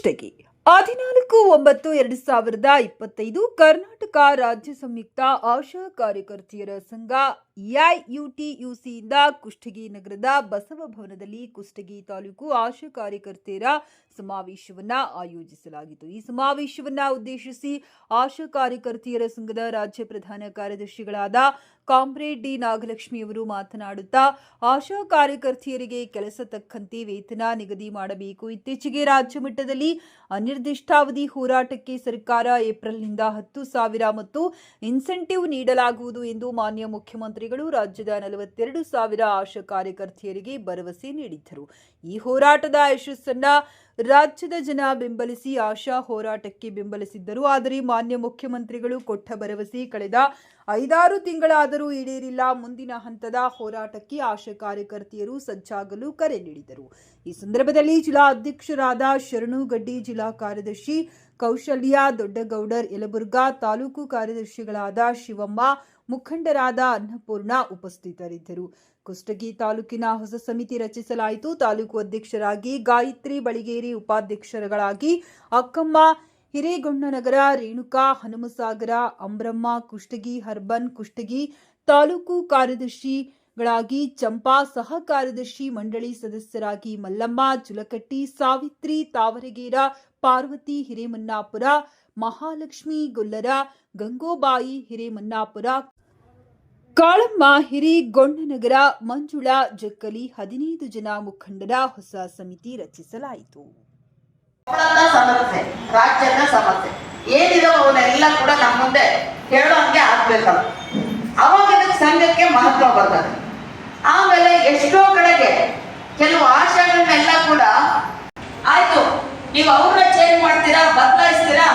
ಕುಷ್ಟಗಿ 14/9/2025 ಕರ್ನಾಟಕ ರಾಜ್ಯ ಸಂಯುಕ್ತ ಆಶಾ ಕಾರ್ಯಕರ್ತೆಯರ ಸಂಘ ಎಐಯುಟಿಯುಸಿಯಿಂದ ಕುಷ್ಟಗಿ ನಗರದ ಬಸವ ಭವನದಲ್ಲಿ ಕುಷ್ಟಗಿ ತಾಲೂಕು ಆಶಾ ಕಾರ್ಯಕರ್ತೆಯರ ಸಮಾವೇಶವನ್ನ ಆಯೋಜಿಸಲಾಗಿತ್ತು. ಈ ಸಮಾವೇಶವನ್ನ ಉದ್ದೇಶಿಸಿ ಆಶಾ ಕಾರ್ಯಕರ್ತೆಯರ ಸಂಘದ ರಾಜ್ಯ ಪ್ರಧಾನ ಕಾರ್ಯದರ್ಶಿಗಳಾದ ಕಾಮ್ರೇಡ್ ಡಿ ನಾಗಲಕ್ಷ್ಮಿ ಅವರು ಮಾತನಾಡುತ್ತಾ, ಆಶಾ ಕಾರ್ಯಕರ್ತೆಯರಿಗೆ ಕೆಲಸ ತಕ್ಕಂತೆ ವೇತನ ನಿಗದಿ ಮಾಡಬೇಕು. ಇತ್ತೀಚೆಗೆ ರಾಜ್ಯ ಮಟ್ಟದಲ್ಲಿ ಅನಿರ್ದಿಷ್ಟಾವಧಿ ಹೋರಾಟಕ್ಕೆ ಸರ್ಕಾರ ಏಪ್ರಿಲ್ನಿಂದ 10,000 ಮತ್ತು ಇನ್ಸೆಂಟಿವ್ ನೀಡಲಾಗುವುದು ಎಂದು ಮಾನ್ಯ ಮುಖ್ಯಮಂತ್ರಿಗಳು ರಾಜ್ಯದ 42,000 ಆಶಾ ಕಾರ್ಯಕರ್ತೆಯರಿಗೆ ಭರವಸೆ ನೀಡಿದ್ದರು. ಈ ಹೋರಾಟದ ಯಶಸ್ಸನ್ನ ರಾಜ್ಯದ ಜನ ಬೆಂಬಲಿಸಿ ಆಶಾ ಹೋರಾಟಕ್ಕೆ ಬೆಂಬಲಿಸಿದ್ದರು. ಆದರೆ ಮಾನ್ಯ ಮುಖ್ಯಮಂತ್ರಿಗಳು ಕೊಟ್ಟ ಭರವಸೆ ಕಳೆದ 5-6 ತಿಂಗಳಾದರೂ ಈಡೇರಿಲ್ಲ. ಮುಂದಿನ ಹಂತದ ಹೋರಾಟಕ್ಕೆ ಆಶಾ ಕಾರ್ಯಕರ್ತೆಯರು ಸಜ್ಜಾಗಲು ಕರೆ ನೀಡಿದರು. ಈ ಸಂದರ್ಭದಲ್ಲಿ ಜಿಲ್ಲಾ ಅಧ್ಯಕ್ಷರಾದ ಶರಣು ಗಡ್ಡಿ, ಜಿಲ್ಲಾ ಕಾರ್ಯದರ್ಶಿ ಕೌಶಲ್ಯ ದೊಡ್ಡಗೌಡರ್ ಯಲಬುರ್ಗಾ, ತಾಲೂಕು ಕಾರ್ಯದರ್ಶಿಗಳಾದ ಶಿವಮ್ಮ, ಮುಖಂಡರಾದ ಅನ್ನಪೂರ್ಣ ಉಪಸ್ಥಿತರಿದ್ದರು. ಕುಷ್ಟಗಿ ತಾಲೂಕಿನ ಹೊಸ ಸಮಿತಿ ರಚಿಸಲಾಯಿತು. ತಾಲೂಕು ಅಧ್ಯಕ್ಷರಾಗಿ ಗಾಯತ್ರಿ ಬಳಿಗೇರಿ, ಉಪಾಧ್ಯಕ್ಷರುಗಳಾಗಿ ಅಕ್ಕಮ್ಮ ಹಿರೇಗೊಂಡನಗರ, ರೇಣುಕಾ ಹನುಮಸಾಗರ, ಅಂಬ್ರಮ್ಮ ಕುಷ್ಟಗಿ, ಹರ್ಬನ್ ಕುಷ್ಟಗಿ, ತಾಲೂಕು ಕಾರ್ಯದರ್ಶಿಗಳಾಗಿ ಚಂಪಾ, ಸಹ ಕಾರ್ಯದರ್ಶಿ ಮಂಡಳಿ ಸದಸ್ಯರಾಗಿ ಮಲ್ಲಮ್ಮ ಜುಲಕಟ್ಟಿ, ಸಾವಿತ್ರಿ ತಾವರಗೇರ, ಪಾರ್ವತಿ ಹಿರೇಮನ್ನಾಪುರ, ಮಹಾಲಕ್ಷ್ಮಿ ಗೊಲ್ಲರ, ಗಂಗೋಬಾಯಿ ಹಿರೇಮನ್ನಾಪುರ, ಕಾಳಮ್ಮ ಹಿರೇಗೊಂಡನಗರ, ಮಂಜುಳಾ ಜಕ್ಕಲಿ 15 ಜನ ಮುಖಂಡರ ಹೊಸ ಸಮಿತಿ ರಚಿಸಲಾಯಿತು. ಸಮಸ್ಯೆ, ರಾಜ್ಯದ ಸಮಸ್ಯೆ ಏನಿದೆ ಅವನ್ನೆಲ್ಲ ಕೂಡ ನಮ್ಮ ಮುಂದೆ ಹೇಳೋಂಗೆ ಆಗ್ಬೇಕಲ್ಲ, ಅವಾಗ ಇದಕ್ಕೆ ಸಂಘಕ್ಕೆ ಮಹತ್ವ ಬರ್ತದೆ. ಆಮೇಲೆ ಎಷ್ಟೋ ಕಡೆಗೆ ಕೆಲವು ಆಶಯಗಳನ್ನೆಲ್ಲ ಕೂಡ ಆಯ್ತು, ನೀವು ಅವ್ರನ್ನ ಚೇಂಜ್ ಮಾಡ್ತೀರಾ, ಬದಲಾಯಿಸ್ತೀರಾ,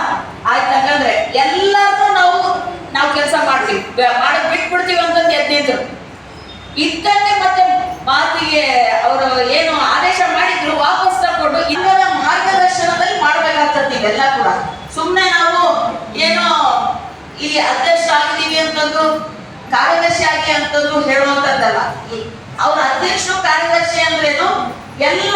ಆಯ್ತು ಹಂಗಂದ್ರೆ ಎಲ್ಲಾರ್ಗೂ ನಾವು ಕೆಲಸ ಮಾಡ್ತೀವಿ, ಮಾಡಕ್ ಬಿಟ್ಬಿಡ್ತೀವಿ ಅಂತಂದು ಎದ್ದಿದ್ರು. ಇದ್ದನ್ನೇ ಮತ್ತೆ ಮಾತಿಗೆ ಅವರು ಏನು ಆದೇಶ ಮಾಡಿದ್ರು ವಾಪಸ್ ತಗೊಂಡು ಇನ್ನೊಂದ ಮಾರ್ಗದರ್ಶನದಲ್ಲಿ ಮಾಡ್ಬೇಕಾಗ್ತದೆ. ಇವೆಲ್ಲ ಕೂಡ ಸುಮ್ಮನೆ ನಾವು ಏನೋ ಇಲ್ಲಿ ಅಧ್ಯಕ್ಷ ಆಗಿದ್ದೀವಿ ಅಂತಂದು, ಕಾರ್ಯದರ್ಶಿ ಆಗಿ ಅಂತಂದು ಹೇಳುವಂತದ್ದಲ್ಲ. ಅವ್ರ ಅಧ್ಯಕ್ಷರು ಕಾರ್ಯದರ್ಶಿ ಅಂದ್ರೇನು ಎಲ್ಲ